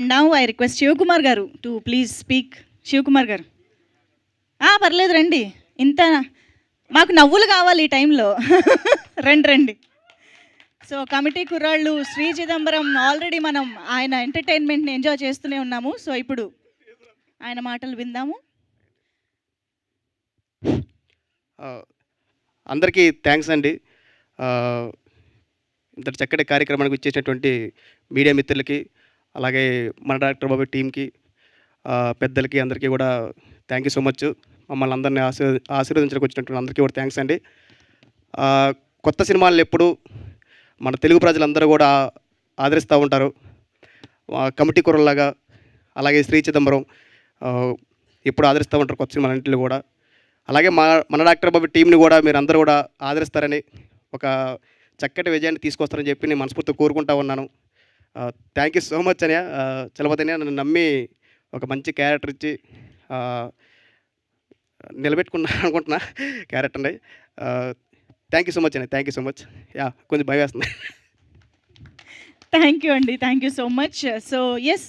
Now I request Shivakumar గారు to please speak. Shivakumar గారు పర్లేదు రండి. ఇంత మాకు నవ్వులు కావాలి ఈ టైంలో. రండి రండి. సో కమిటీ కుర్రాళ్ళు శ్రీ చిదంబరం ఆల్రెడీ మనం ఆయన ఎంటర్టైన్మెంట్ని ఎంజాయ్ చేస్తూనే ఉన్నాము. సో ఇప్పుడు ఆయన మాటలు విందాము. అందరికీ థ్యాంక్స్ అండి. ఇంత చక్కటి కార్యక్రమానికి వచ్చేసినటువంటి మీడియా మిత్రులకి, అలాగే మన డాక్టర్ బాబు టీంకి, పెద్దలకి అందరికీ కూడా థ్యాంక్ యూ సో మచ్. మమ్మల్ని అందరినీ ఆశీర్వదించడానికి వచ్చినటువంటి అందరికీ కూడా థ్యాంక్స్ అండి. కొత్త సినిమాలను ఎప్పుడు మన తెలుగు ప్రజలందరూ కూడా ఆదరిస్తూ ఉంటారు. కమిటీ కుర్రలాగా, అలాగే శ్రీ చిదంబరం ఎప్పుడు ఆదరిస్తూ ఉంటారు కొత్త సినిమాలన్నింటిలో కూడా. అలాగే మన డాక్టర్ బాబు టీంని కూడా మీరు అందరూ కూడా ఆదరిస్తారని, ఒక చక్కటి విజయాన్ని తీసుకొస్తారని చెప్పి నేను మనస్ఫూర్తిగా కోరుకుంటా ఉన్నాను. థ్యాంక్ యూ సో మచ్ అన్నయ్య. చలపతయ్య నన్ను నమ్మి ఒక మంచి క్యారెక్టర్ ఇచ్చి నిలబెట్టుకున్నా అనుకుంటున్నా క్యారెక్టర్ని. థ్యాంక్ యూ సో మచ్ అన్నయ్య. Thank you so much. కొంచెం భయం వేస్తుంది. థ్యాంక్ యూ అండి. Thank you so much. So yes